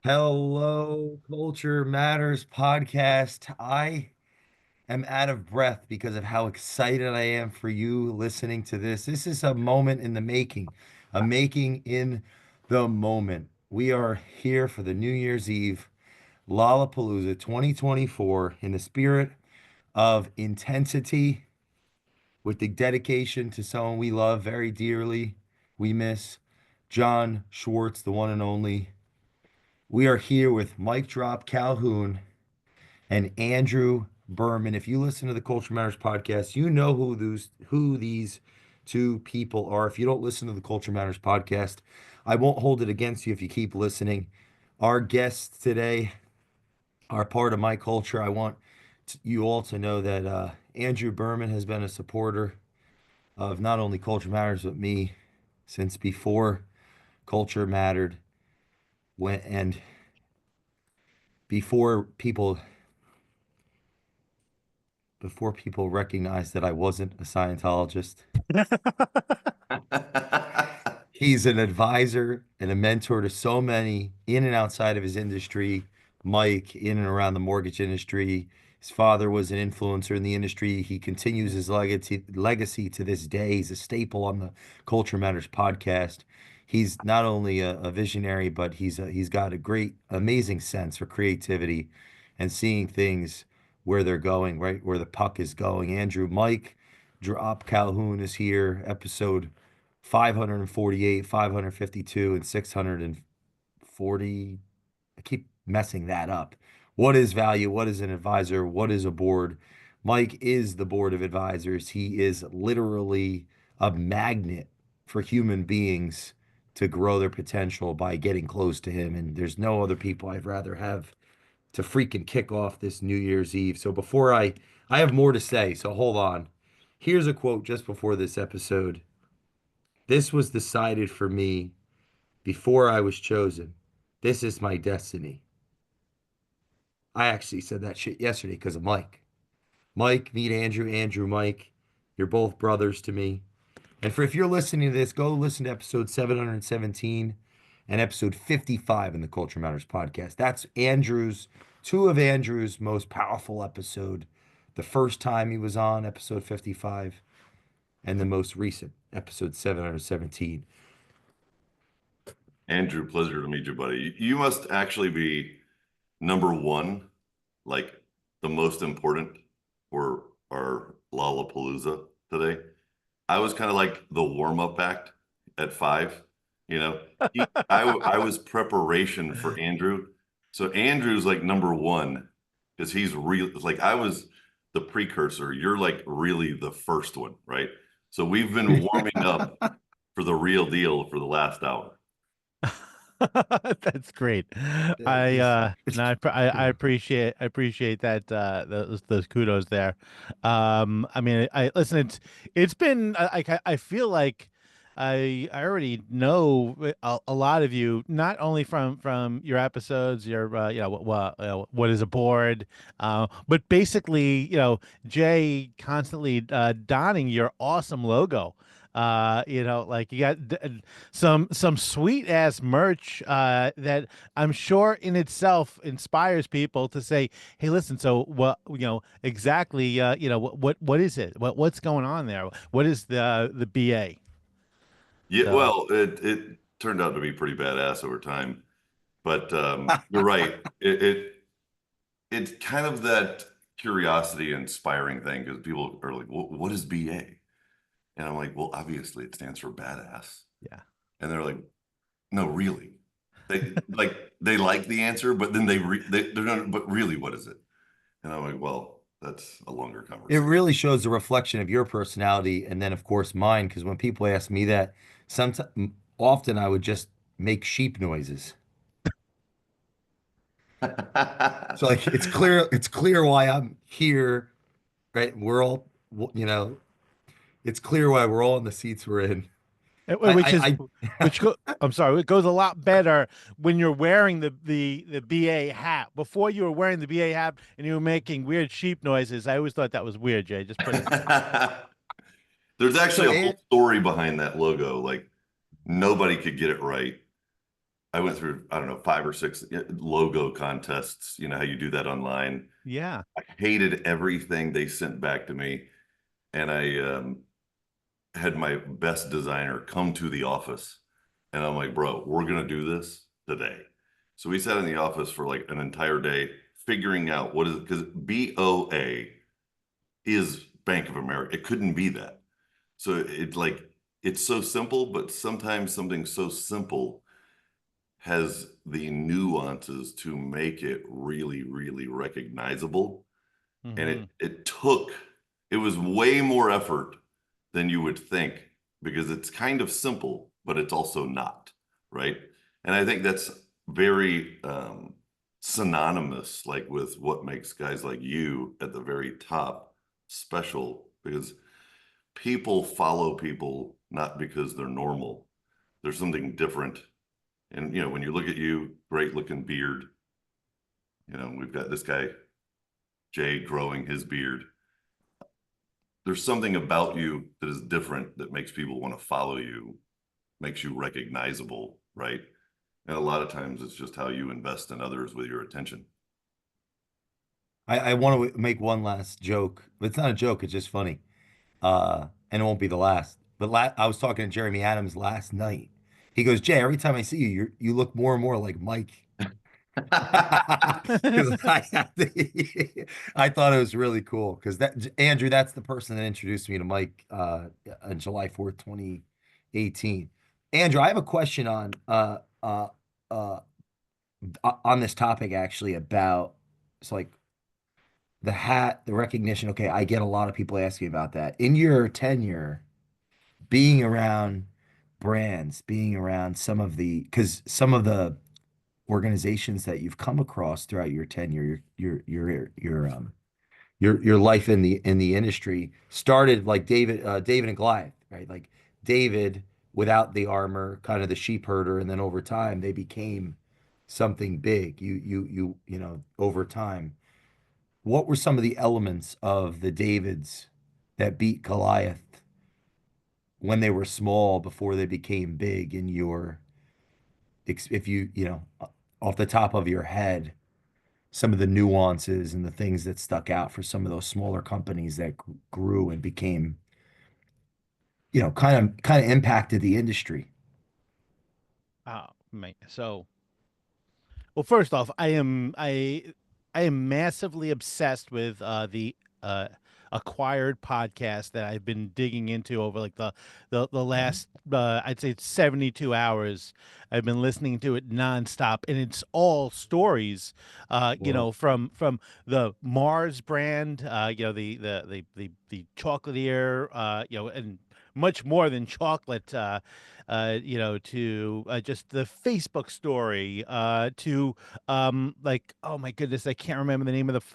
Hello, Culture Matters podcast. I am out of breath because of how excited I am for you listening to this. This is a moment in the making, a making in the moment. We are here for the New Year's Eve Lollapalooza 2024 in the spirit of intensity with the dedication to someone we love very dearly. We miss John Schwartz, the one and only. We are here with Mike Drop Calhoun and Andrew Berman. If you listen to the Culture Matters podcast, you know who these two people are. If you don't listen to the Culture Matters podcast, I won't hold it against you if you keep listening. Our guests today are part of my culture. I want you all to know that Andrew Berman has been a supporter of not only Culture Matters but me since before Culture mattered. When and before people before people recognized that I wasn't a Scientologist. He's an advisor and a mentor to so many in and outside of his industry. Mike, in and around the mortgage industry. His father was an influencer in the industry. He continues his legacy to this day. He's a staple on the Culture Matters podcast. He's not only a visionary, but he's got a great, amazing sense for creativity and seeing things where they're going, right where the puck is going. Andrew, Mike, Drop Calhoun is here, episode 548, 552, and 640. I keep messing that up. What is value? What is an advisor? What is a board? Mike is the board of advisors. He is literally a magnet for human beings to grow their potential by getting close to him. And there's no other people I'd rather have to freaking kick off this New Year's Eve. So I have more to say, so hold on. Here's a quote just before this episode. This was decided for me before I was chosen. This is my destiny. I actually said that shit yesterday because of Mike. Mike, meet Andrew. Andrew, Mike. You're both brothers to me. And for if you're listening to this, go listen to episode 717 and episode 55 in the Culture Matters podcast. That's two of Andrew's most powerful episode. The first time he was on episode 55 and the most recent episode 717. Andrew, pleasure to meet you, buddy. You must actually be number one, like the most important for our Lollapalooza today. I was kind of like the warm-up act at 5. I was preparation for Andrew. So Andrew's like number one because he's real. Like I was the precursor. You're like really the first one, right? So we've been warming up for the real deal for the last hour. That's great. I appreciate that those kudos there. I mean, I listen. It's been I feel like I already know a lot of you, not only from your episodes, your what is a board, but basically Jay constantly donning your awesome logo. Like you got some sweet ass merch that I'm sure in itself inspires people to say, "Hey, listen, so what, exactly, what is it? What's going on there? What is the BA?" Yeah, So, well, it turned out to be pretty badass over time, but you're right. It's kind of that curiosity inspiring thing because people are like, what is BA? And I'm like, well, obviously it stands for badass. yeah. And they're like, no, really. They like the answer, but then they're not, but really, what is it? And I'm like, well, that's a longer It conversation. really shows a reflection of your personality and then of course mine, because when people ask me that, sometimes often I would just make sheep noises. So like it's clear why I'm here, right? We're all, it's clear why we're all in the seats we're in. Which is I I'm sorry, it goes a lot better when you're wearing the BA hat. Before you were wearing the BA hat and you were making weird sheep noises. I always thought that was weird, Jay. Just put it. There's so actually a whole and story behind that logo. Like nobody could get it right. I went through, I don't know, 5 or 6 logo contests. You know how you do that online. Yeah. I hated everything they sent back to me. And I had my best designer come to the office. And I'm like, bro, we're going to do this today. So we sat in the office for like an entire day figuring out what is it, because BOA is Bank of America. It couldn't be that. So it's like, it's so simple, but sometimes something so simple has the nuances to make it really, really recognizable. And Hmm. it was way more effort than you would think because it's kind of simple, but it's also not, right? And I think that's very synonymous, like with what makes guys like you at the very top special, because people follow people not because they're normal. There's something different. And when you look at you, great looking beard. We've got this guy, Jay, growing his beard. There's something about you that is different that makes people want to follow you, makes you recognizable, right? And a lot of times it's just how you invest in others with your attention. I want to make one last joke, but it's not a joke, it's just funny. And it won't be the last. But I was talking to Jeremy Adams last night. He goes, Jay, every time I see you, you look more and more like Mike. Because I thought it was really cool. Because Andrew, that's the person that introduced me to Mike on July 4th, 2018. Andrew, I have a question uh, on this topic actually about it's like the hat, the recognition. Okay, I get a lot of people asking about that. In your tenure, being around brands, being around because some of the organizations that you've come across throughout your tenure, your life in the industry started like David and Goliath, right? Like David without the armor, kind of the sheep herder, and then over time they became something big. Over time. What were some of the elements of the Davids that beat Goliath when they were small before they became big in if off the top of your head, some of the nuances and the things that stuck out for some of those smaller companies that grew and became, kind of impacted the industry. Oh man. So, well, first off, I am massively obsessed with the uh acquired podcast that I've been digging into over like the last I'd say it's 72 hours. I've been listening to it nonstop, and it's all stories Wow. from the Mars brand, the chocolatier, and much more than chocolate, to just the Facebook story, to like, oh my goodness, I can't remember the name of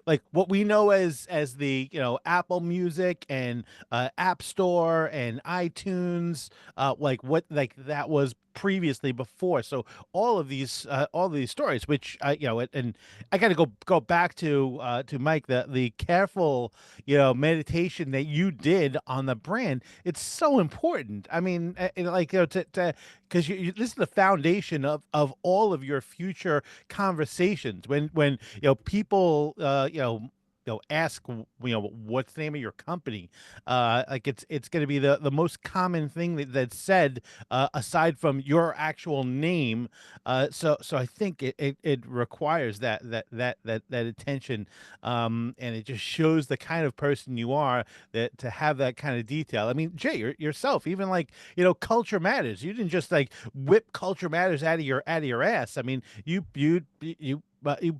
like what we know as the Apple Music and App Store and iTunes, like what like that was previously before. So all of these stories, which and I got to go back to Mike, the careful meditation that you did on the brand. It's so important. I mean, like to because this is the foundation of all of your future conversations. When people ask what's the name of your company, like it's going to be the most common thing that's said, aside from your actual name. So I think it requires that attention, and it just shows the kind of person you are, that to have that kind of detail. I mean, Jay, yourself, even like culture matters. You didn't just like whip culture matters out of your ass. I mean, you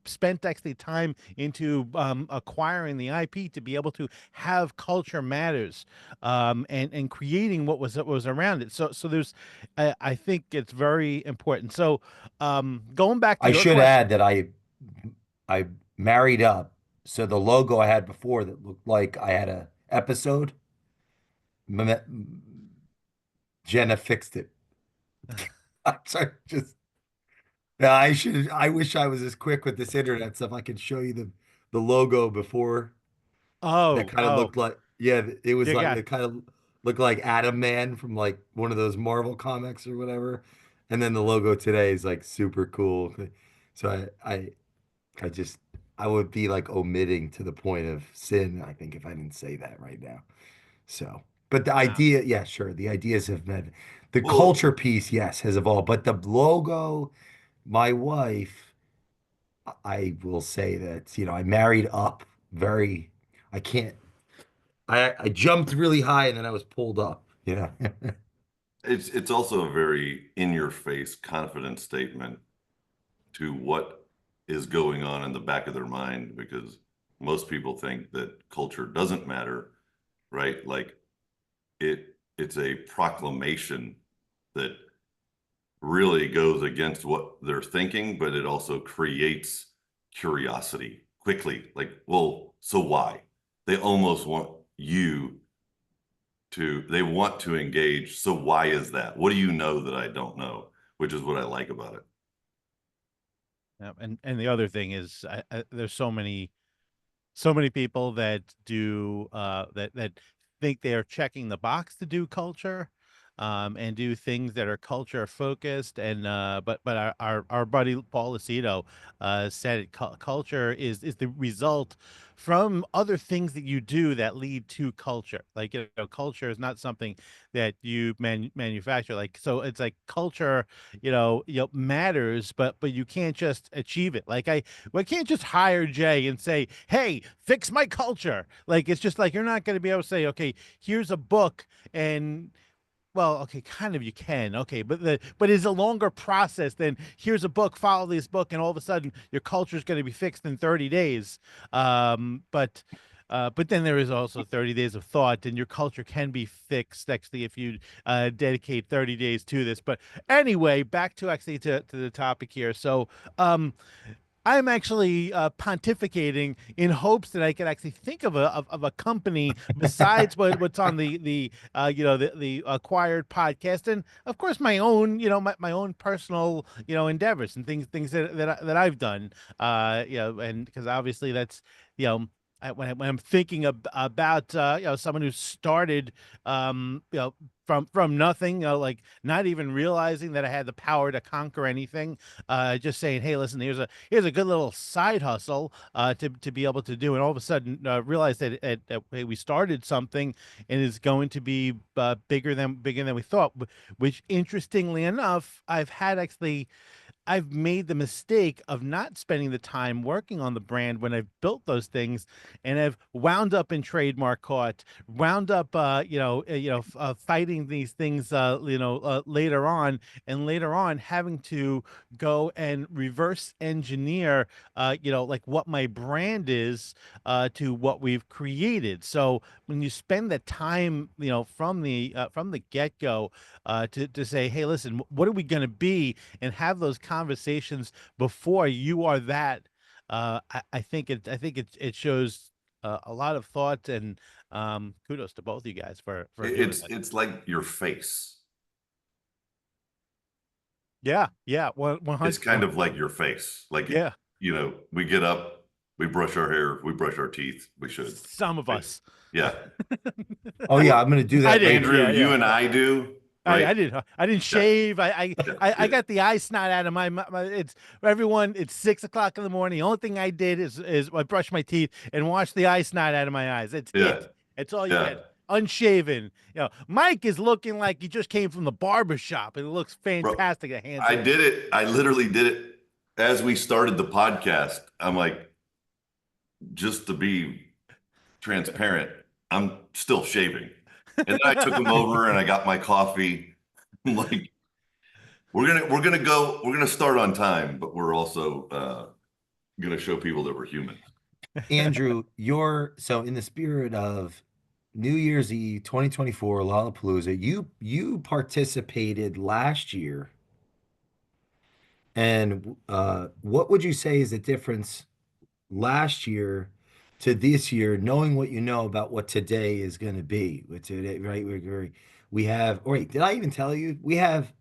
spent actually time into acquiring the IP to be able to have culture matters, and creating what was around it. So there's, I think it's very important. So going back to I your should question. add that I married up, so the logo I had before that looked like I had a episode, Jenna fixed it. I'm sorry, just yeah, I wish I was as quick with this internet stuff. I could show you the logo before that Oh, kind of oh, looked like, yeah, it was you like got it kind of looked like Adam Man from like one of those Marvel comics or whatever. And then the logo today is like super cool. So I just I would be like omitting to the point of sin, I think, if I didn't say that right now. So, but the Wow. idea, yeah, sure, the ideas have been the Well, culture piece, yes, has evolved. But the logo, my wife, I will say that, I married up very, I can't, I jumped really high and then I was pulled up, it's also a very in your face, confident statement to what is going on in the back of their mind because most people think that culture doesn't matter, right? Like it's a proclamation that really goes against what they're thinking, but it also creates curiosity quickly. Like, well, so why? They almost want you they want to engage. So why is that? What do you know that I don't know? Which is what I like about it. Yeah, and the other thing is, there's so many people that do that think they are checking the box to do culture, and do things that are culture focused. And but our buddy Paul Lucido said culture is the result from other things that you do that lead to culture. Like, culture is not something that you manufacture. Like, so it's like culture, matters, but you can't just achieve it. Like, I can't just hire Jay and say, "Hey, fix my culture." Like, it's just like you're not going to be able to say, "Okay, here's a book," and well, okay, kind of you can, okay, but it's a longer process than here's a book, follow this book, and all of a sudden your culture is going to be fixed in 30 days. But then there is also 30 days of thought, and your culture can be fixed actually if you dedicate 30 days to this. But anyway, back to actually to the topic here. So, I'm actually pontificating in hopes that I could actually think of a company besides what's on the acquired podcast, and of course my own, my own personal, endeavors and things that I've done, and because obviously that's, you know when I'm thinking about someone who started, from nothing, like not even realizing that I had the power to conquer anything, just saying, hey, listen, here's a good little side hustle, to be able to do, and all of a sudden realize that hey, we started something and it's going to be bigger than we thought. Which, interestingly enough, I've made the mistake of not spending the time working on the brand when I've built those things, and I've wound up in trademark court, wound up, fighting these things, later on, and later on having to go and reverse engineer, like what my brand is, to what we've created. So when you spend the time, from the get go, to say, hey, listen, what are we going to be, and have those conversations before you are that. I think it shows a lot of thought, and kudos to both you guys for doing that. It's like your face. Yeah, yeah, one It's hundred, kind of like your face. Like, yeah. we get up, we brush our hair, we brush our teeth. We should. Some of Right? us. Yeah. Oh yeah, I'm gonna do I that didn't. later. Andrew, Yeah, you yeah, and yeah. I do, I, right? I didn't I didn't Yeah. shave. I I, Yeah. I I Yeah. got the eye snot out of my it's everyone. It's 6 o'clock in the morning. The only thing I did is I brushed my teeth and washed the eye snot out of my eyes. It's Yeah. it. It's all you Yeah. get. Unshaven. Mike is looking like he just came from the barber shop. It looks Bro, fantastic. The hands I look. did it. I literally did it as we started the podcast. I'm like, just to be transparent, I'm still shaving. And then I took him over and I got my coffee. I'm like, we're gonna start on time, but we're also gonna show people that we're human. Andrew, so in the spirit of New Year's Eve 2024 Lollapalooza, you participated last year, and what would you say is the difference last year to this year, knowing what you know about what today is going to be? With today, right? We have. Oh, wait, did I even tell you? We have.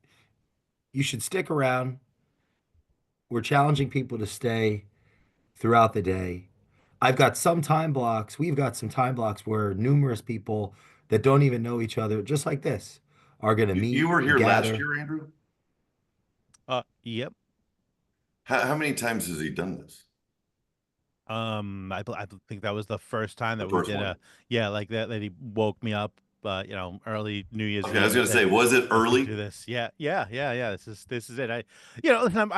You should stick around. We're challenging people to stay throughout the day. I've got some time blocks. We've got some time blocks where numerous people that don't even know each other, just like this, are going to You meet were and here last gather. year, Andrew? Yep. How many times has he done this? I think that was the first time The that we first did one. a, yeah, like that he woke me up, early New Year's Okay, I was Eve and gonna said, say, was it let's go do early? this. Yeah, yeah, yeah, yeah. This is it. Listen,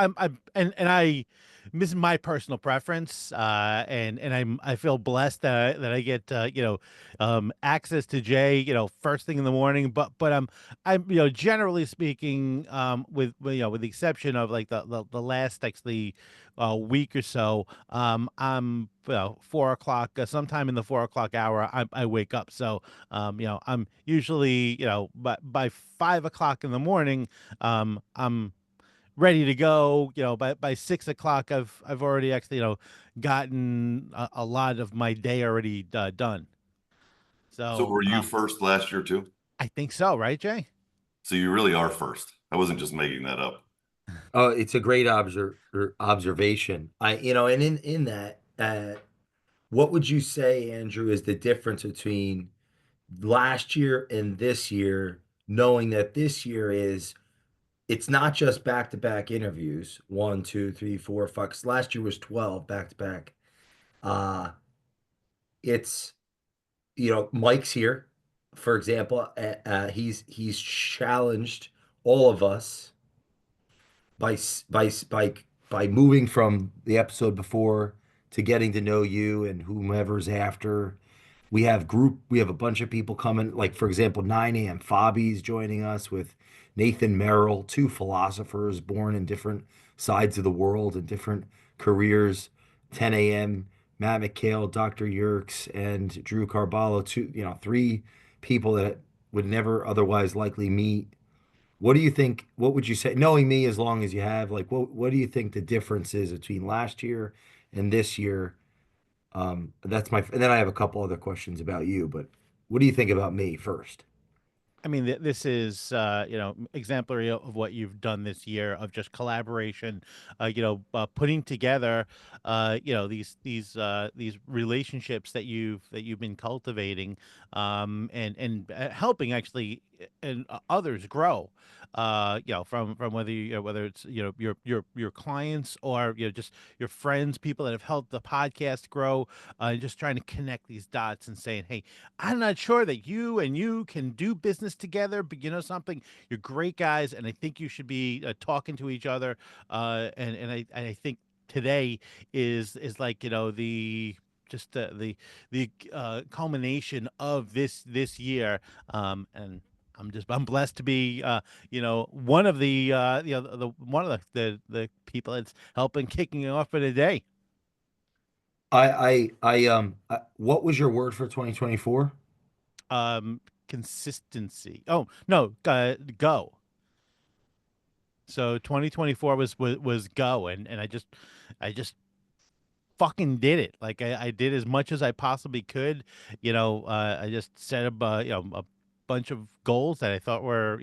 this is my personal preference, and I feel blessed that I get, access to Jay, first thing in the morning. But I'm, generally speaking, with the exception of like the last actually week or so, I'm 4 o'clock, sometime in the 4 o'clock hour, I wake up. So, I'm usually, by 5 o'clock in the morning, I'm ready to go. By 6 o'clock, I've already actually, gotten a lot of my day already done. So So, were you first last year too? I think so, right, Jay? So you really are first. I wasn't just making that up. Oh, it's a great observation. And in that, what would you say, Andrew, is the difference between last year and this year, knowing that this year is it's not just back-to-back interviews, one, two, three, four, five. 'Cause last year was 12 back-to-back. Uh, it's Mike's here, for example. He's challenged all of us by by moving from the episode before to getting to know you and whomever's after. We have a bunch of people coming, like for example, 9 a.m. Fabi's joining us with Nathan Merrill, two philosophers born in different sides of the world and different careers. 10 a.m. Matt McHale, Dr. Yerkes, and Drew Carballo, three people that would never otherwise likely meet. What do you think? What would you say, knowing me as long as you have, like what do you think the difference is between last year and this year? And then I have a couple other questions about you, but what do you think about me first? I mean, this is, exemplary of what you've done this year of just collaboration, putting together, these relationships that you've been cultivating, and helping actually, and others grow, from whether it's, your clients, or, just your friends, people that have helped the podcast grow, just trying to connect these dots and saying, hey, I'm not sure that you and you can do business together, but you know something, you're great guys, and I think you should be, talking to each other. And I think today is like, the just the culmination of this year. And I'm blessed to be, one of the, the one of the people that's helping kicking it off for the day. What was your word for 2024? Consistency. Oh no, go. So 2024 was go, and I just fucking did it. Like, I did as much as I possibly could. I just set up, a bunch of goals that I thought were,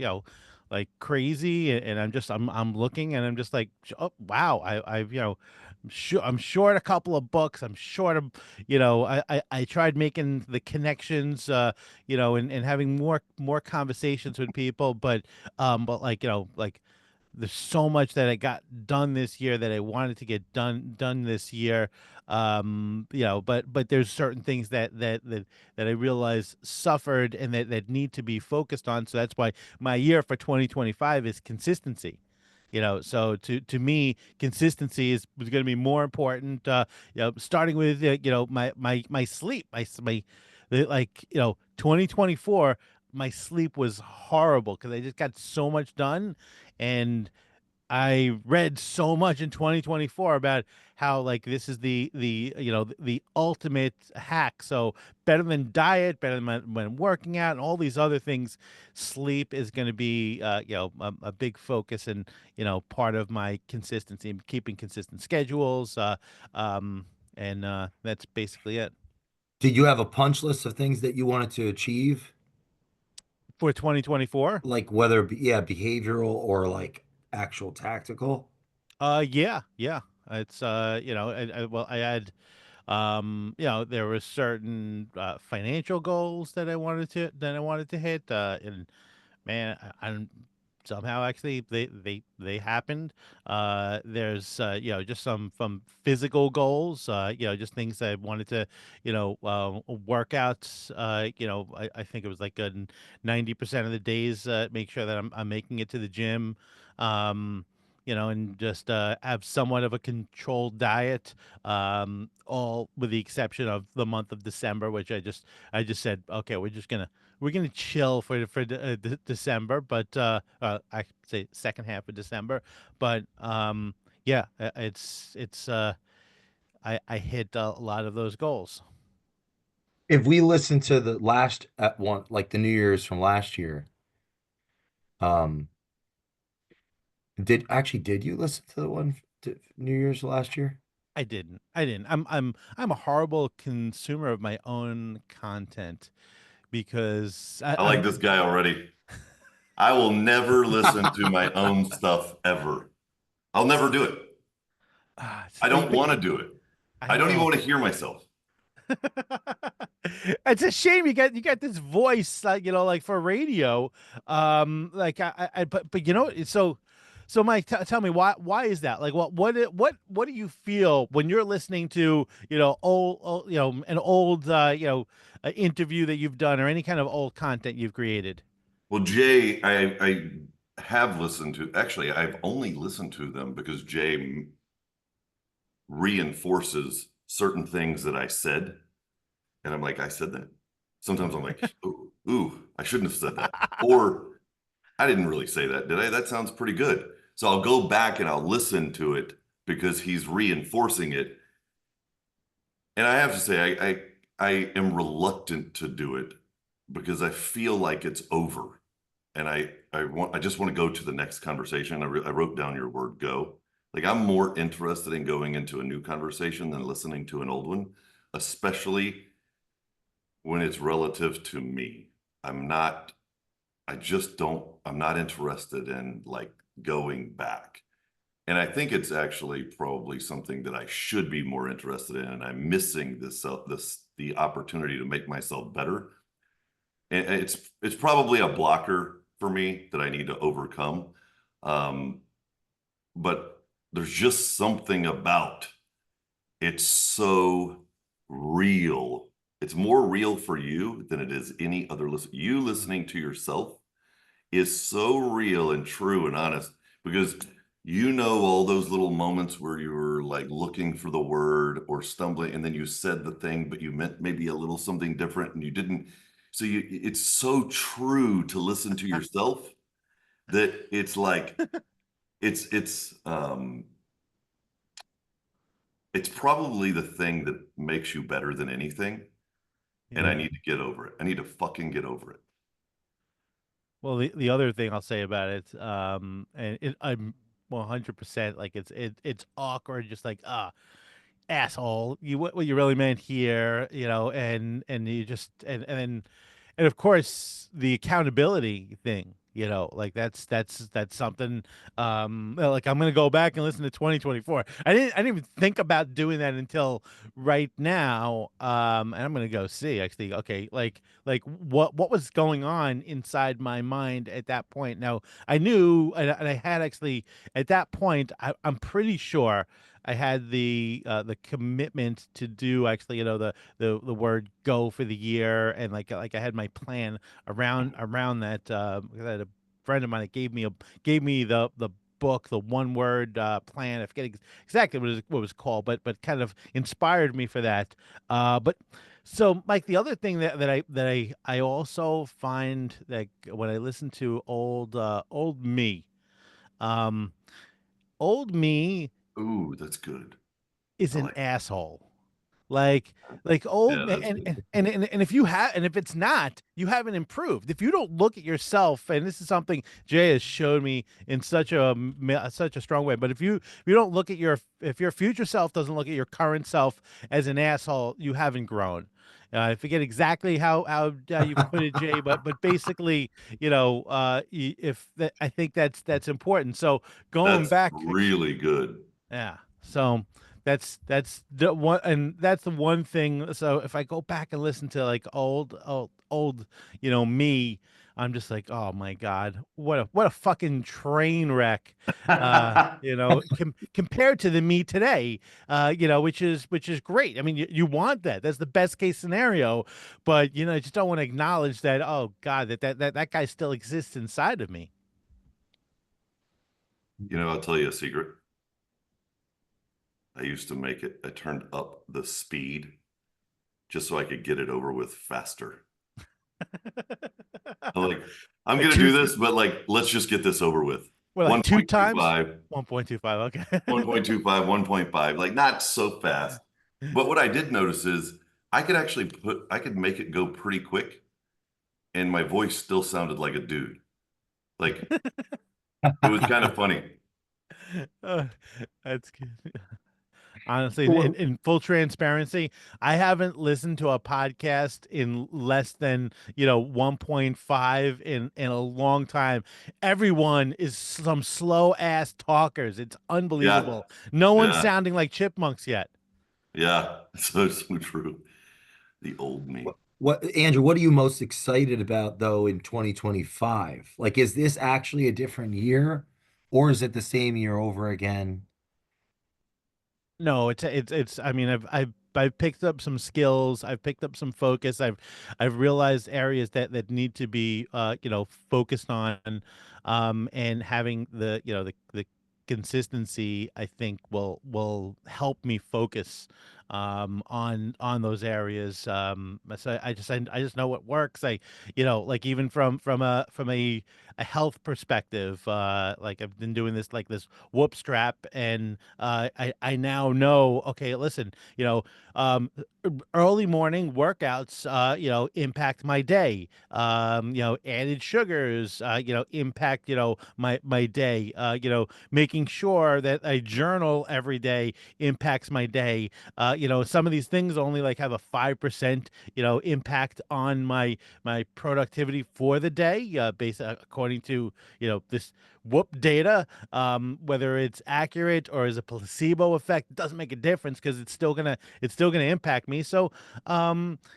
like crazy, and I'm looking, and I'm just like, oh wow, I've, I'm short a couple of books. I'm short of, I tried making the connections, and having more conversations with people, but like, like, there's so much that I got done this year that I wanted to get done this year. But there's certain things that I realize suffered, and that need to be focused on. So that's why my year for 2025 is consistency. So to me, consistency is going to be more important. Starting with, my sleep, like, 2024, my sleep was horrible because I just got so much done, and I read so much in 2024 about how, like, this is the ultimate hack. So better than diet, better than when working out, and all these other things, sleep is going to be, a big focus, and, part of my consistency, keeping consistent schedules, and that's basically it Did you have a punch list of things that you wanted to achieve? for 2024. Like whether, yeah, behavioral or like actual tactical? Yeah, yeah. It's, well, I had, there were certain, financial goals that I wanted to hit, and man, I'm somehow actually they happened. There's just some physical goals, just things that I wanted to, workouts. I think it was like 90% of the days, make sure that I'm making it to the gym. Um, and just have somewhat of a controlled diet, all with the exception of the month of December, which I just said, okay, we're gonna chill for December, but I say second half of December. But yeah, I hit a lot of those goals. If we listen to the last at one, like the New Year's from last year, um, did you listen to the one to New Year's last year? I didn't. I didn't. I'm a horrible consumer of my own content because I like this guy already. I will never listen to my own stuff ever. I'll never do it. I don't but want to do it. I I don't don't even know. want to hear myself. It's a shame you got this voice, like for radio. Like but so Mike, tell me why is that? Like what do you feel when you're listening to, old an old interview that you've done or any kind of old content you've created? Well, Jay, I have listened to, actually, I've only listened to them because Jay reinforces certain things that I said. And I'm like, I said that. Sometimes I'm like, ooh, I shouldn't have said that. Or I didn't really say that, did I? That sounds pretty good. So I'll go back and I'll listen to it because he's reinforcing it. And I have to say, I am reluctant to do it because I feel like it's over. And I just want to go to the next conversation. I wrote down your word go. Like I'm more interested in going into a new conversation than listening to an old one, especially when it's relative to me. I'm not, I just don't, I'm not interested in like going back. And I think it's actually probably something that I should be more interested in. And I'm missing the opportunity to make myself better. And it's probably a blocker for me that I need to overcome. Um, but there's just something about it's so real. It's more real for you than it is any other listen. You listening to yourself is so real and true and honest because you know all those little moments where you were like looking for the word or stumbling and then you said the thing but you meant maybe a little something different and you didn't. So it's so true to listen to yourself that it's like it's it's probably the thing that makes you better than anything. And I Yeah. need to get over it. I need to fucking get over it. Well, the other thing I'll say about it, and I'm 100% like it's awkward, just like asshole, what you really meant here, and you just and of course the accountability thing, like that's something, like I'm gonna go back and listen to 2024. I didn't even think about doing that until right now, and I'm gonna go see actually, okay, like what was going on inside my mind at that point. Now I knew, and I had actually at that point, I'm pretty sure I had the commitment to do actually, the word go for the year, and like I had my plan around that. I had a friend of mine that gave me the book, the one word plan. I forget exactly what it was called, but kind of inspired me for that. But so, Mike, the other thing that I also find that when I listen to old me, um, old me Ooh, that's good. is I an like asshole. Like old Yeah, man, that's good. and if you have, and if it's not, you haven't improved. If you don't look at yourself, and this is something Jay has showed me in such a strong way, but if you don't look at if your future self doesn't look at your current self as an asshole, you haven't grown. I forget exactly how you put it, Jay, but basically, if that, I think that's important. So going That's back, really good. yeah. So that's the one, and that's the one thing. So if I go back and listen to like old me, I'm just like, oh my God, what a fucking train wreck. Compared to the me today, which is great. I mean, you want that. That's the best case scenario, but I just don't want to acknowledge that, oh God, that guy still exists inside of me. I'll tell you a secret. I used to make it, I turned up the speed just so I could get it over with faster. I'm like, I'm Like gonna two, do this, but like, let's just get this over with. well, like two times, 1.25, 1.25. Okay. 1.25, 1.5, like not so fast. But what I did notice is I could make it go pretty quick and my voice still sounded like a dude. Like it was kind of funny. Uh, that's good. Honestly, in, Well, in full transparency, I haven't listened to a podcast in less than 1.5 in a long time. Everyone is some slow ass talkers. It's Yeah, unbelievable. No one's yeah, sounding like chipmunks yet. yeah. So true. The old me. Andrew, what are you most excited about though in 2025? Like, is this actually a different year, or is it the same year over again? No, it's. I mean, I've picked up some skills. I've picked up some focus. I've realized areas that need to be focused on, and having the consistency, I think, will help me focus on those areas. So I just know what works. Like even from a health perspective, like I've been doing this whoop strap, and I now know, okay, listen, um early morning workouts impact my day. Added sugars impact my day. Making sure that I journal every day impacts my day. Some of these things only like have a 5% impact on my productivity for the day, based according to this whoop data. Whether it's accurate or is a placebo effect, it doesn't make a difference because it's still gonna impact me. So,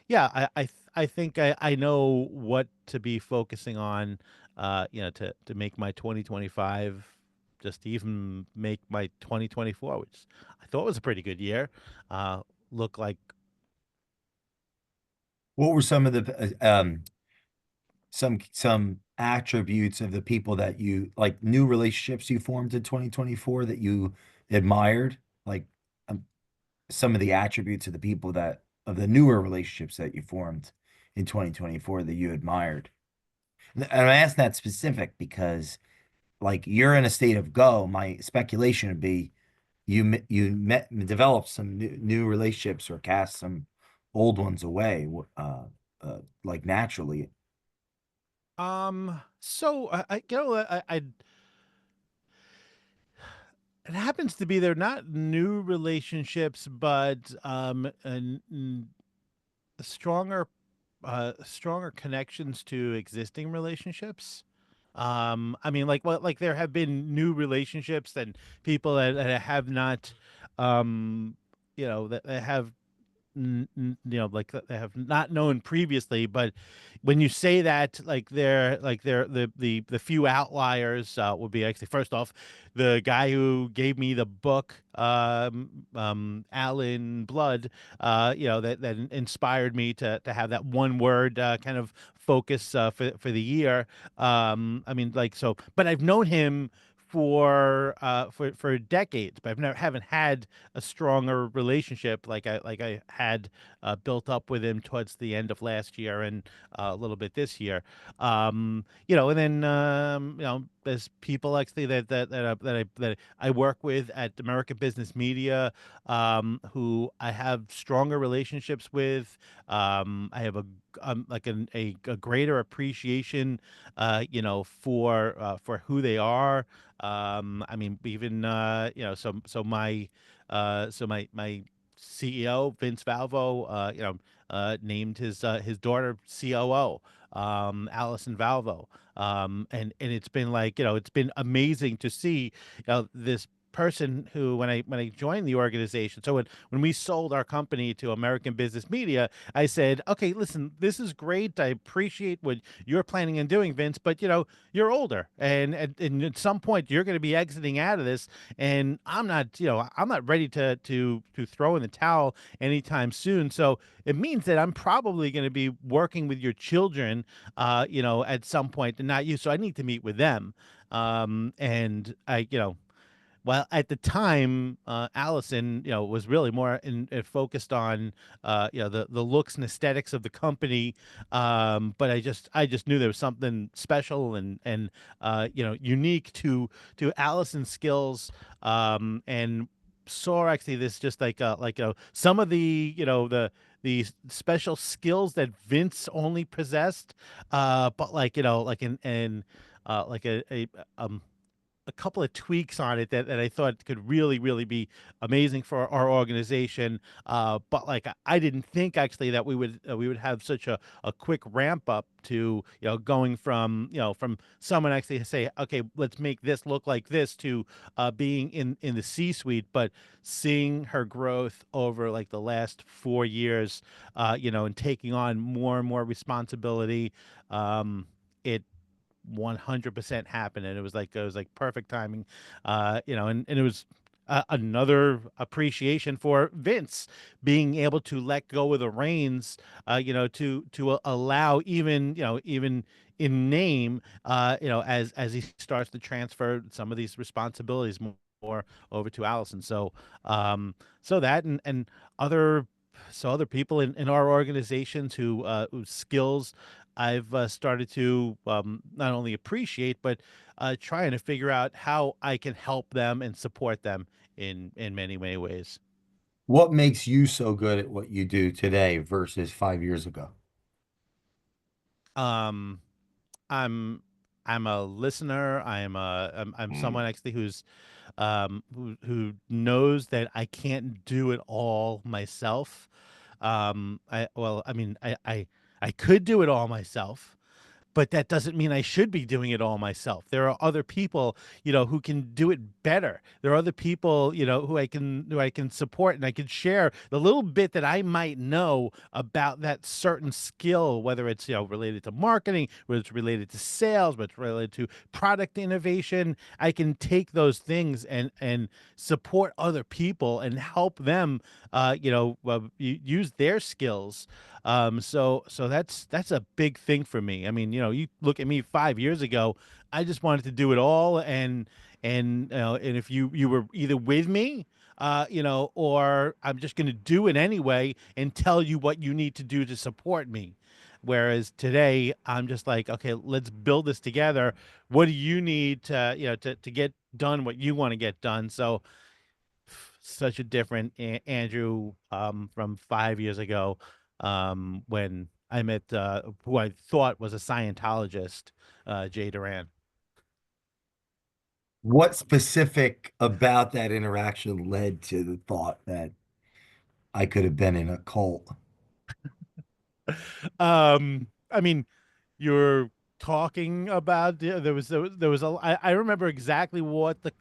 yeah, I think I know what to be focusing on, to make my 2025, just to even make my 2024, which I thought was a pretty good year, look like. What were some of the some attributes of the people that you like new relationships you formed in 2024 that you admired? Like um, some of the attributes of the people that of the newer relationships that you formed in 2024 that you admired. And I'm asking that specific because like you're in a state of go. My speculation would be you met developed some new relationships or cast some old ones away, like naturally. So it happens to be they're not new relationships, but stronger stronger connections to existing relationships. I mean, like there have been new relationships and people that have not, that have like that they have not known previously. But when you say that, like they're the few outliers, would be actually, first off, the guy who gave me the book, Alan Blood, that inspired me to have that one word kind of focus, for the year. I mean, like, so, but I've known him for decades, but haven't had a stronger relationship like I had built up with him towards the end of last year, and a little bit this year. And then, there's people actually that I work with at American Business Media, who I have stronger relationships with. I have a greater appreciation, for who they are. I mean, even, my CEO Vince Valvo, named his daughter COO, Allison Valvo, and it's been like, it's been amazing to see, this person who, when I joined the organization, so when we sold our company to American Business Media, I said, okay, listen, this is great. I appreciate what you're planning on doing, Vince, but you're older, and at some point you're going to be exiting out of this, and I'm not ready to throw in the towel anytime soon. So it means that I'm probably going to be working with your children, at some point, and not you. So I need to meet with them. And well, at the time, Allison, was really more focused on, the looks and aesthetics of the company. But I just knew there was something special and unique to Allison's skills. And saw actually this just some of the special skills that Vince only possessed, but like in like a couple of tweaks on it that I thought could really, really be amazing for our organization. But like I didn't think actually that we would have such a quick ramp up to going from someone actually say, okay, let's make this look like this, to being in the C-suite. But seeing her growth over like the last 4 years, and taking on more and more responsibility, it 100% happened, and it was like perfect timing. And it was another appreciation for Vince being able to let go of the reins, to allow, even in name, as he starts to transfer some of these responsibilities more over to Allison. So that and other other people in our organizations whose skills I've started to, not only appreciate, but trying to figure out how I can help them and support them in many, many ways. What makes you so good at what you do today versus 5 years ago? Um, I'm I'm a listener. I'm Mm. someone actually who knows that I can't do it all myself. I mean, I could do it all myself, but that doesn't mean I should be doing it all myself. There are other people, who can do it better. There are other people, who I can support, and I can share the little bit that I might know about that certain skill, whether it's, related to marketing, whether it's related to sales, whether it's related to product innovation. I can take those things and support other people and help them, use their skills. So that's a big thing for me. I mean, you look at me 5 years ago, I just wanted to do it all, and if you were either with me, or I'm just going to do it anyway and tell you what you need to do to support me. Whereas today, I'm just like, okay, let's build this together. What do you need to get done what you want to get done? So such a different Andrew, from 5 years ago, when I met, who I thought was a Scientologist, Jay Duran. What specific about that interaction led to the thought that I could have been in a cult? I mean, you're talking about, there was I remember exactly what the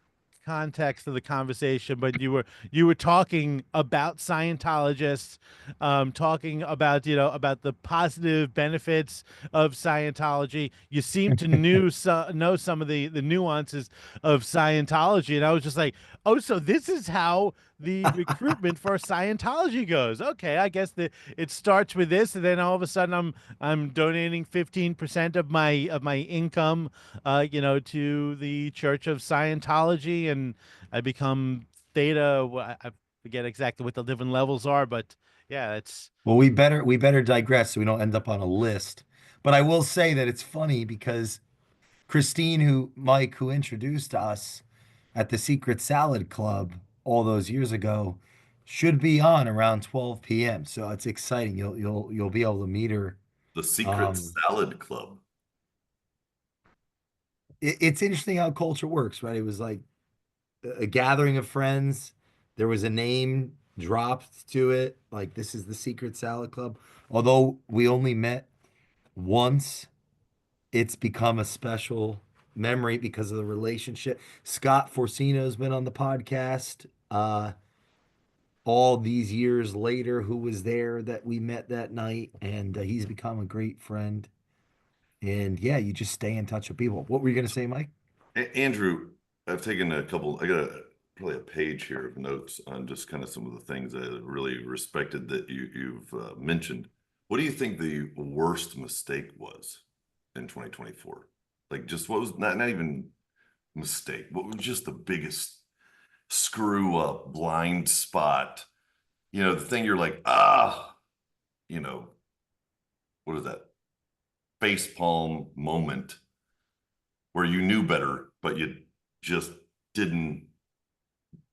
context of the conversation, but you were talking about Scientologists, talking about, about the positive benefits of Scientology. You seem to know some of the nuances of Scientology, and I was just like, oh, so this is how the recruitment for Scientology goes. Okay, I guess it starts with this, and then all of a sudden I'm donating 15% of my income, to the Church of Scientology, and I become theta. I forget exactly what the different levels are, but yeah, it's Well, we better digress so we don't end up on a list. But I will say that it's funny because Christine, who introduced us at the Secret Salad Club all those years ago, should be on around 12 p.m. So it's exciting. You'll be able to meet her. The Secret Um, Salad Club. it's interesting how culture works, right? It was like a gathering of friends. There was a name dropped to it, like this is the Secret Salad Club. Although we only met once, it's become a special memory because of the relationship. Scott Forcino's been on the podcast all these years later, who was there that we met that night, and he's become a great friend. And yeah, you just stay in touch with people. What were you going to say, Mike? Andrew, I've taken a couple, I got probably a page here of notes on just kind of some of the things I really respected that you've mentioned. What do you think the worst mistake was in 2024? Like, just what was not even mistake, what was just the biggest screw up, blind spot? You know, the thing you're like, you know, what is that? Face palm moment where you knew better, but you just didn't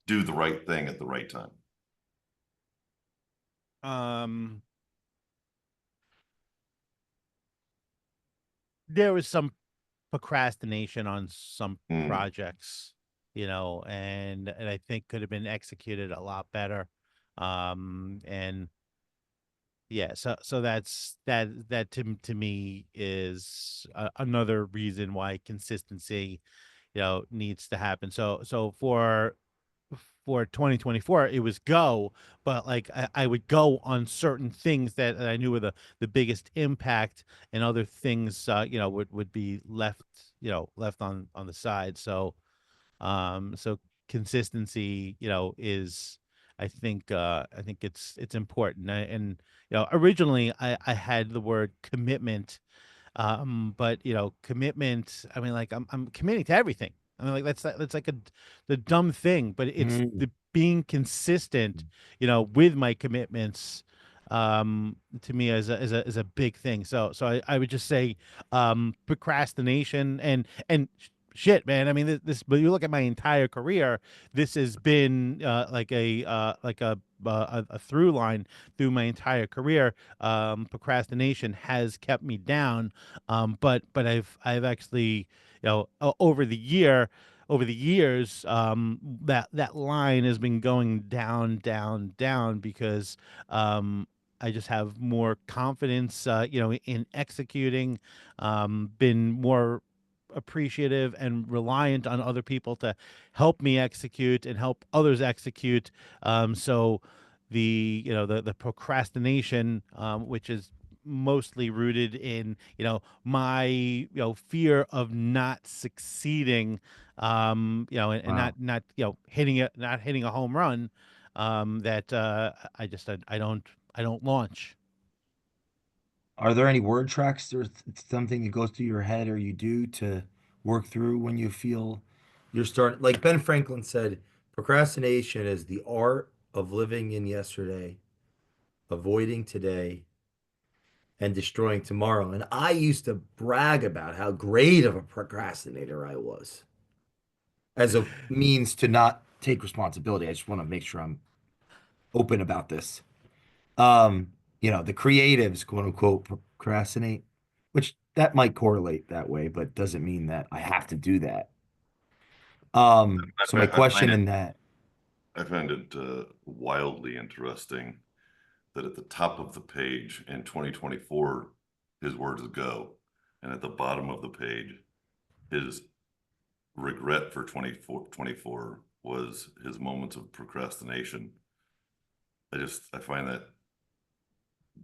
do the right thing at the right time. Um, there was some procrastination on some Mm. projects, and I think could have been executed a lot better. And yeah, so that to me is another reason why consistency, needs to happen. So for 2024 it was go, but like I would go on certain things that I knew were the biggest impact, and other things would be left, left on the side. So consistency, is, I think it's important. And originally I had the word commitment, but commitment, I mean, like I'm committing to everything. I mean, like that's like the dumb thing, but it's Mm. the being consistent, with my commitments, to me is a big thing. So I would just say procrastination and shit, man. I mean, but you look at my entire career, this has been a through line through my entire career. Procrastination has kept me down, but I've actually, over the years, that line has been going down, down, down, because I just have more confidence, in executing, been more appreciative and reliant on other people to help me execute and help others execute. So the procrastination, which is mostly rooted in my fear of not succeeding, and Wow. not not hitting a home run, that I don't launch. Are there any word tracks or something that goes through your head or you do to work through when you feel you're starting? Like Ben Franklin said, procrastination is the art of living in yesterday, avoiding today, and destroying tomorrow. And I used to brag about how great of a procrastinator I was as a means to not take responsibility. I just want to make sure I'm open about this. Um, the creatives, quote unquote, procrastinate, which that might correlate that way, but doesn't mean that I have to do that. So my I question in that, find it wildly interesting that at the top of the page in 2024, his words go, and at the bottom of the page, his regret for 24 was his moments of procrastination. I find that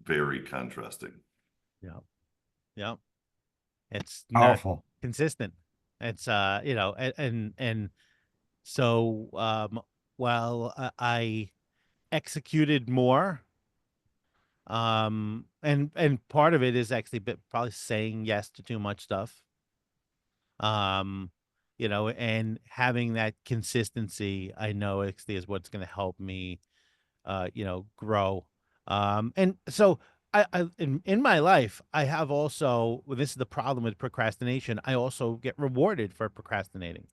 very contrasting. Yeah, yeah. It's not powerful. consistent. It's and so, while I executed more, and part of it is actually probably saying yes to too much stuff, um and having that consistency, I know actually is what's going to help me grow. And so in my life, I have also, well, this is the problem with procrastination, I also get rewarded for procrastinating.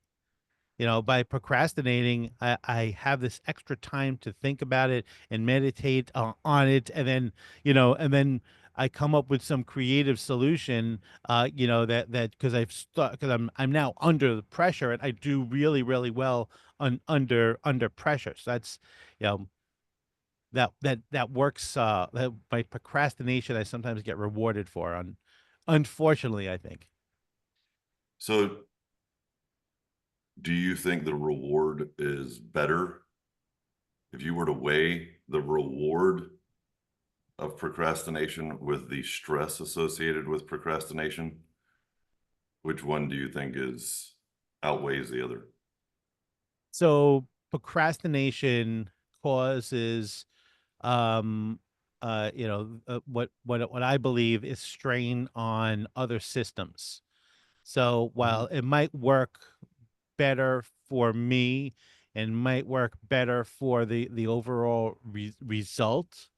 By procrastinating, I have this extra time to think about it and meditate on it, and then I come up with some creative solution. That because because I'm now under the pressure, and I do really really well under pressure. So that's, you know that works. That by procrastination, I sometimes get rewarded for. Unfortunately, I think. So Do you think the reward is better if you were to weigh the reward of procrastination with the stress associated with procrastination? Which one do you think is outweighs the other? So procrastination causes um what I believe is strain on other systems. So while Mhm. it might work better for me and might work better for the overall result,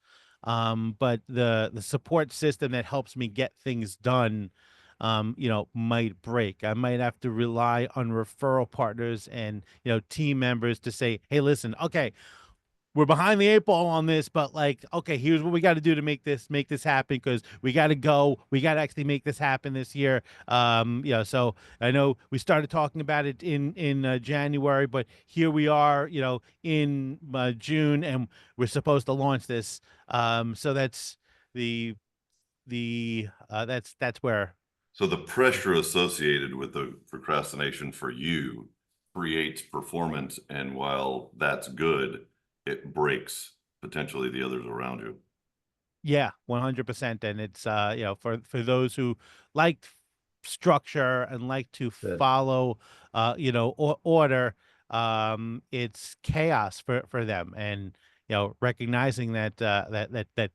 but the support system that helps me get things done, might break. I might have to rely on referral partners and team members to say, hey, listen, okay, we're behind the eight ball on this, but like, okay, here's what we got to do to make this happen because we got to go. We got to actually make this happen this year. So I know we started talking about it in January, but here we are, in June, and we're supposed to launch this. So that's that's where. So the pressure associated with the procrastination for you creates performance, and while that's good, it breaks potentially the others around you. Yeah, 100%. And it's for those who like structure and like to The- follow order, it's chaos for them. And recognizing that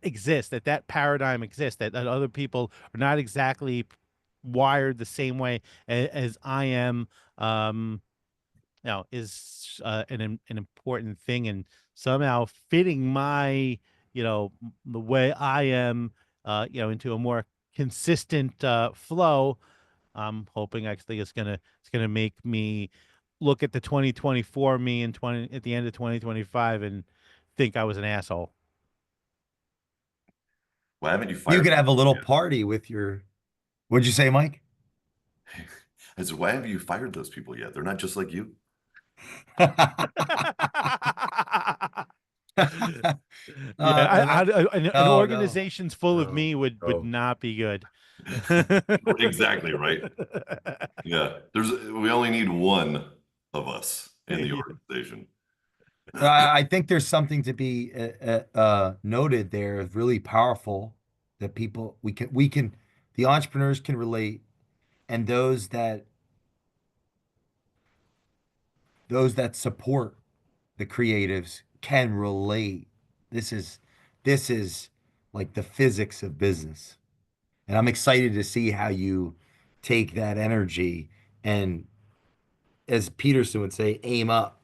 exists, that paradigm exists, that other people are not exactly wired the same way as I am. Is an important thing, and somehow fitting my the way I am into a more consistent flow. I'm hoping actually it's gonna make me look at the 2024 me and 20 at the end of 2025 and think I was an asshole. Why haven't you You fired could them have a little yet? party with your, what'd you say, Mike? I said, why haven't you fired those people yet? They're not just like you. Yeah, That, an no, no, organization's full of no, me would no. not be good. Exactly, right? Yeah. We only need one of us in the organization. I think there's something to be noted there, really powerful that people we can the entrepreneurs can relate, and those that support the creatives can relate. This is this is like the physics of business. And I'm excited to see how you take that energy and, as Peterson would say, aim up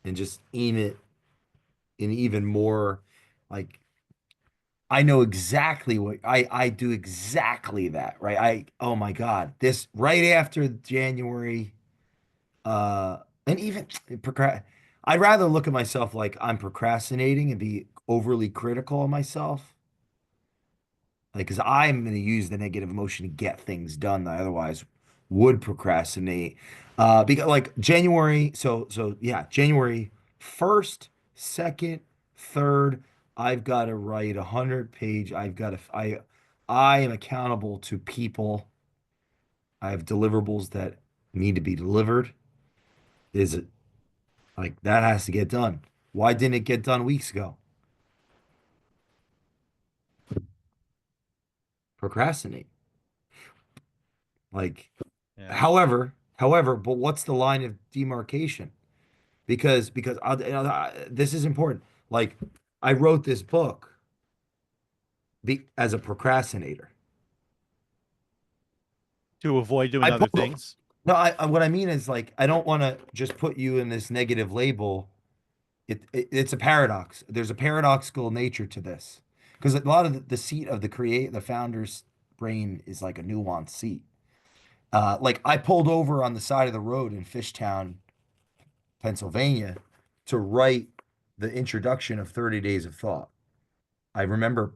and just aim it in even more. Like, I know exactly what I do exactly that, right? Oh my God, this right after January, and even I'd rather look at myself like I'm procrastinating and be overly critical of myself. Like, because I'm going to use the negative emotion to get things done that I otherwise would procrastinate. Because like January, so yeah, January 1st, 2nd, 3rd, I've got to write 100 page. I am accountable to people. I have deliverables that need to be delivered. Is it like that has to get done? Why didn't it get done weeks ago? Procrastinate. Like, Yeah. however, but what's the line of demarcation? Because this is important. Like, I wrote this book as a procrastinator. To avoid doing I other pulled things. no, what I mean is, like, I don't want to just put you in this negative label. It's a paradox. There's a paradoxical nature to this because a lot of the seat of the founder's brain is like a nuanced seat. Like, I pulled over on the side of the road in Fishtown, Pennsylvania, to write the introduction of 30 Days of Thought. I remember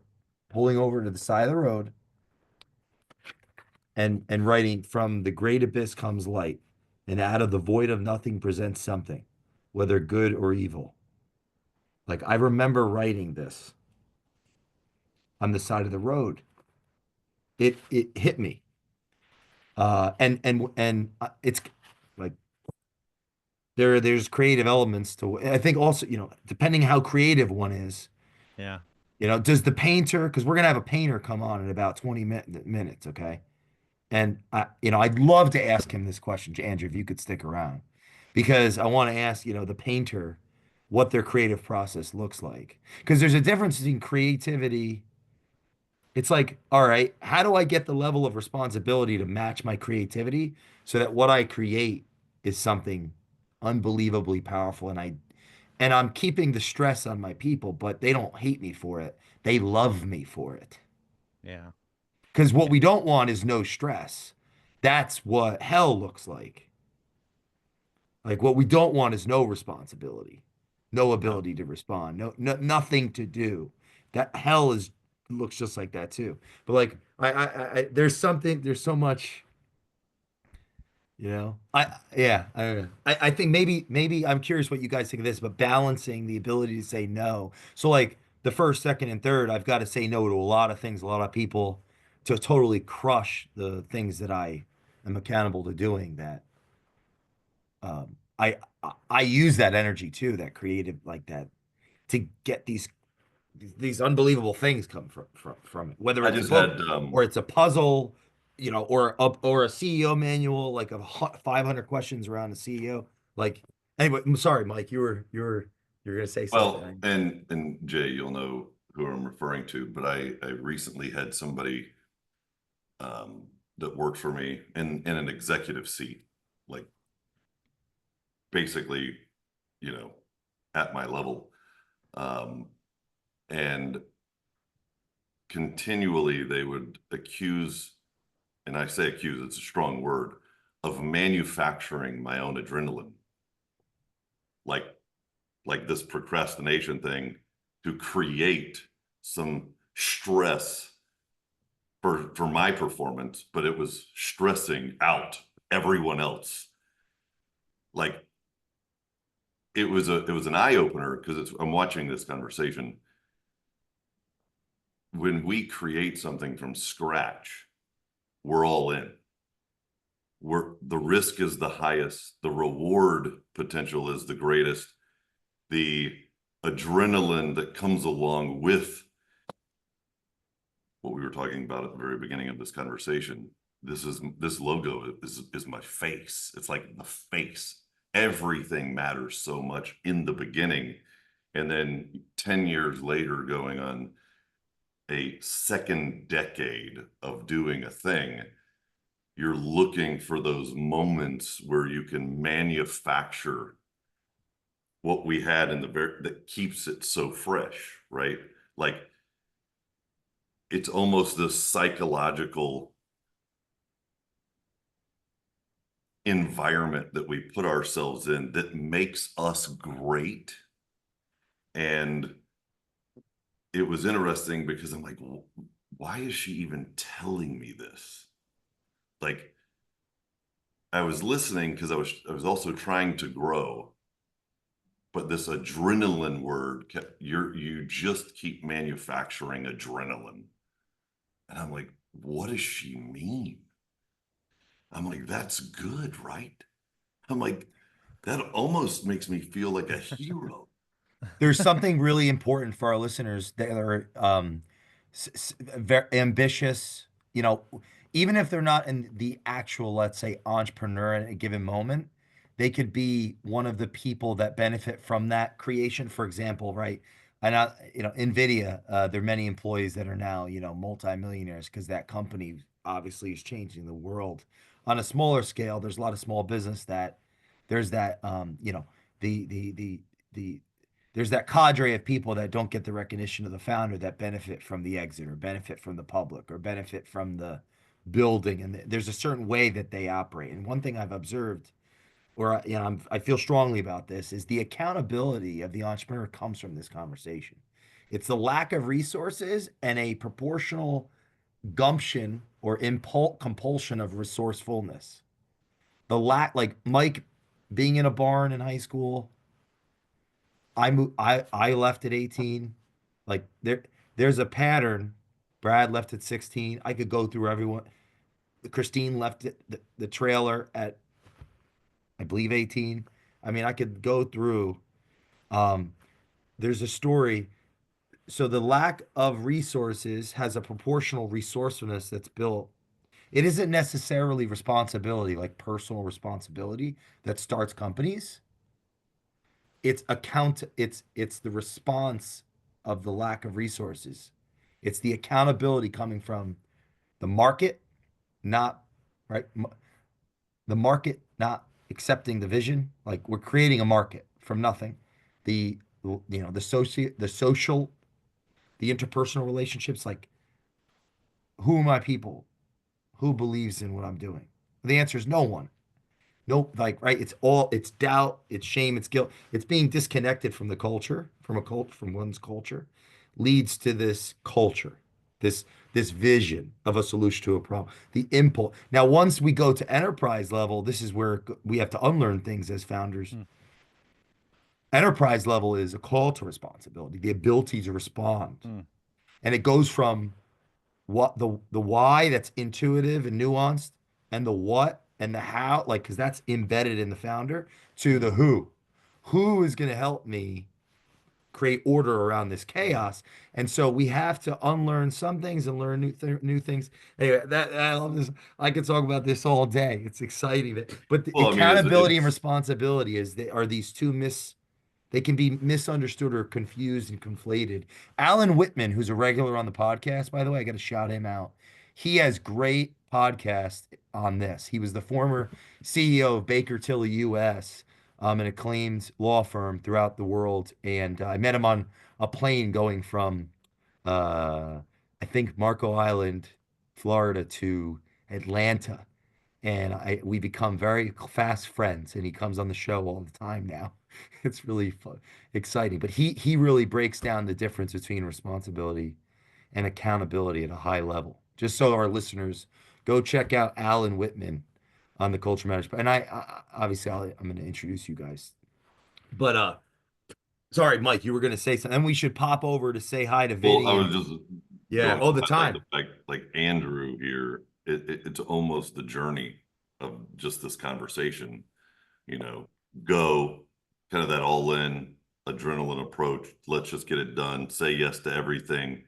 pulling over to the side of the road and writing, "From the great abyss comes light, and out of the void of nothing presents something, whether good or evil." Like, I remember writing this on the side of the road. It hit me. It's like there's creative elements to, I think also, depending how creative one is, Yeah. does the painter, because we're gonna have a painter come on in about 20 minutes, okay? And I'd love to ask him this question, Andrew, if you could stick around, because I want to ask, the painter what their creative process looks like. Because there's a difference in creativity. It's like, all right, how do I get the level of responsibility to match my creativity so that what I create is something unbelievably powerful and I'm keeping the stress on my people, but they don't hate me for it. They love me for it. Yeah. Because what Yeah. we don't want is no stress. That's what hell looks like. Like what we don't want is no responsibility, no No. ability to respond, nothing to do. That hell is looks just like that too. But like there's something, there's so much, yeah, I don't know. I think maybe I'm curious what you guys think of this, but balancing the ability to say no. So like the first, second, and third, I've got to say no to a lot of things, a lot of people, to totally crush the things that I am accountable to doing. That I use that energy too, that creative, like that, to get these unbelievable things come from it. Whether I it's a just book had or it's a puzzle, or a CEO manual, like 500 questions around a CEO. Like anyway, I'm sorry, Mike, you're gonna say well, something. and Jay, you'll know who I'm referring to, but I recently had somebody that worked for me in an executive seat, like basically, you know, at my level. Um, and continually they would accuse, and I say accuse, it's a strong word, of manufacturing my own adrenaline. Like this procrastination thing to create some stress for my performance, but it was stressing out everyone else. Like it was an eye opener because I'm watching this conversation. When we create something from scratch, we're all in. The risk is the highest, the reward potential is the greatest, the adrenaline that comes along with what we were talking about at the very beginning of this conversation. This logo is my face. It's like the face. Everything matters so much in the beginning. And then 10 years later, going on a second decade of doing a thing, you're looking for those moments where you can manufacture what we had in the very that keeps it so fresh, right? Like it's almost this psychological environment that we put ourselves in that makes us great. And it was interesting because I'm like, why is she even telling me this? Like I was listening because I was also trying to grow, but this adrenaline word kept you just keep manufacturing adrenaline. And I'm like, what does she mean? I'm like, that's good, right? I'm like, that almost makes me feel like a hero. There's something really important for our listeners that are very ambitious, even if they're not in the actual, let's say, entrepreneur at a given moment, they could be one of the people that benefit from that creation. For example, right? And NVIDIA, there are many employees that are now, multimillionaires because that company obviously is changing the world. On a smaller scale, there's a lot of small business that there's that, the there's that cadre of people that don't get the recognition of the founder that benefit from the exit or benefit from the public or benefit from the building. And there's a certain way that they operate. And one thing I've observed, or I feel strongly about this, is the accountability of the entrepreneur comes from this conversation. It's the lack of resources and a proportional gumption or compulsion of resourcefulness. The lack, like Mike being in a barn in high school, I left at 18. Like there's a pattern. Brad left at 16. I could go through everyone. Christine left the trailer at, I believe, 18. I mean, I could go through. Um, there's a story. So the lack of resources has a proportional resourcefulness that's built. It isn't necessarily responsibility, like personal responsibility, that starts companies. It's the response of the lack of resources. It's the accountability coming from the market, not right, the market not accepting the vision. Like we're creating a market from nothing. The the social, the interpersonal relationships, like who are my people? Who believes in what I'm doing? The answer is no one. Nope, like right, it's doubt, it's shame, it's guilt. It's being disconnected from the culture, from one's culture, leads to this culture, this this vision of a solution to a problem. The impulse. Now, once we go to enterprise level, this is where we have to unlearn things as founders. Mm, Enterprise level is a call to responsibility, the ability to respond. mm, And it goes from what the why that's intuitive and nuanced, and the what and the how, like because that's embedded in the founder, to the mm, who is going to help me create order around this chaos. And so we have to unlearn some things and learn new things. Anyway, that I love this. I could talk about this all day. It's exciting that, but the Well, I mean, accountability and it's responsibility are these two they can be misunderstood or confused and conflated. Alan Whitman, who's a regular on the podcast, by the way, I got to shout him out. He has great podcast on this. He was the former CEO of Baker Tilly US, an acclaimed law firm throughout the world. And I met him on a plane going from, uh, I think, Marco Island, Florida to Atlanta. And we become very fast friends. And he comes on the show all the time now. It's really fun, exciting. But he really breaks down the difference between responsibility and accountability at a high level. Just so our listeners go check out Alan Whitman on the Culture Matters. And obviously I'm going to introduce you guys. But sorry, Mike, you were going to say something. And we should pop over to say hi to well, I Vinny was and just yeah, going to all the highlight time. the fact, like Andrew here, it's almost the journey of just this conversation, you know, go kind of that all in adrenaline approach. Let's just get it done. Say yes to everything.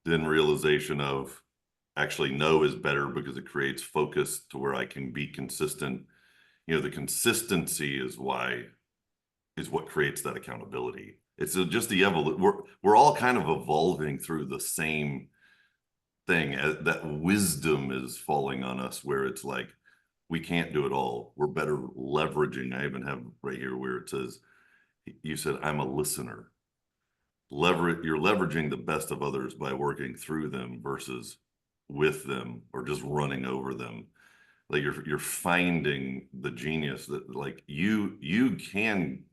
Then realization of actually no is better because it creates focus to where I can be consistent. You know, the consistency is what creates that accountability. It's just the evolution. We're all kind of evolving through the same thing. That wisdom is falling on us, where it's like we can't do it all. We're better leveraging. I even have right here where it says, "You said I'm a listener." You're leveraging the best of others by working through them versus with them or just running over them. Like you're finding the genius that like you can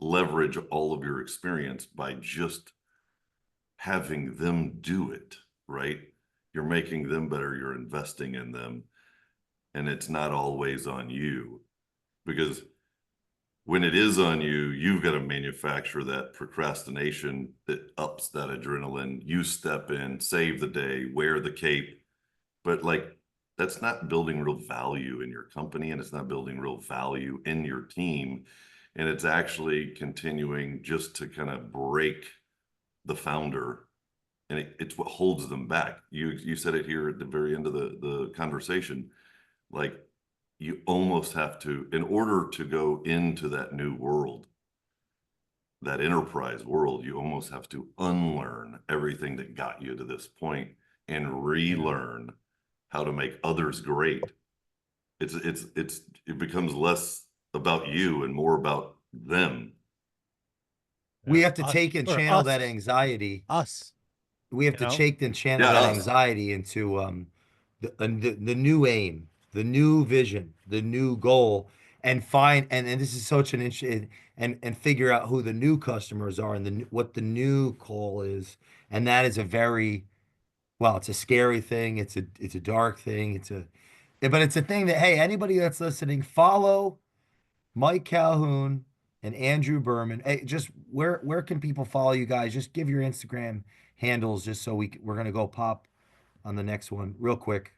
leverage all of your experience by just having them do it, right? You're making them better, you're investing in them, and it's not always on you because when it is on you, you've got to manufacture that procrastination that ups that adrenaline. You step in, save the day, wear the cape, but like that's not building real value in your company and it's not building real value in your team. And it's actually continuing just to kind of break the founder and it's what holds them back. You said it here at the very end of the conversation, like you almost have to, in order to go into that new world, that enterprise world, you almost have to unlearn everything that got you to this point and yeah. relearn how to make others great. It becomes less about you and more about them. We Yeah. have to take and Or channel that anxiety. us, We have you to know? take and channel Yeah, that us. anxiety into the new aim, the new vision, the new goal, and find and this is such an interesting and figure out who the new customers are and what the new call is, and that is a very well, it's a scary thing. It's a dark thing. But it's a thing that hey, anybody that's listening, follow Mike Calhoun and Andrew Berman. Hey, just where can people follow you guys? Just give your Instagram handles just so we're gonna go pop on the next one real quick.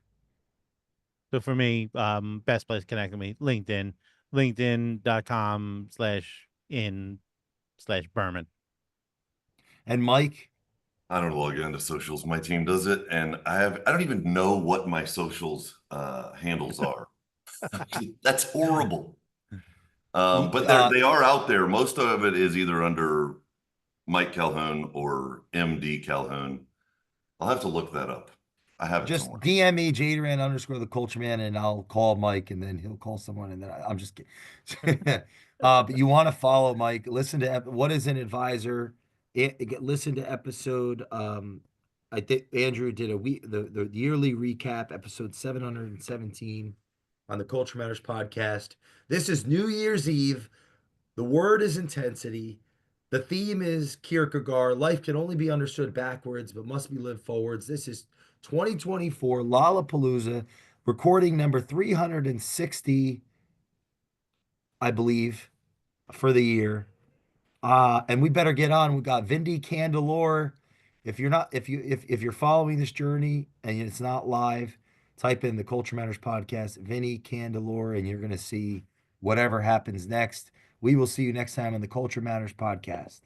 So for me, best place to connect with me, LinkedIn. linkedin.com/in/Berman. And Mike, I don't log into socials. My team does it, and I don't even know what my socials handles are. That's horrible. But they are out there. Most of it is either under Mike Calhoun or MD Calhoun. I'll have to look that up. I have it just somewhere. DM me, Jadran underscore the culture man, and I'll call Mike, and then he'll call someone, and then I'm just kidding. But you want to follow Mike? Listen to what is an advisor? Listen to episode. I think Andrew did a week the yearly recap, episode 717 on the Culture Matters podcast. This is New Year's Eve. The word is intensity. The theme is Kierkegaard. Life can only be understood backwards, but must be lived forwards. This is 2024 Lollapalooza, recording number 360, I believe, for the year. And we better get on. We got Vindy Candelore. If you're following this journey and it's not live, type in the Culture Matters podcast, Vinny Candelore, and you're gonna see whatever happens next. We will see you next time on the Culture Matters podcast.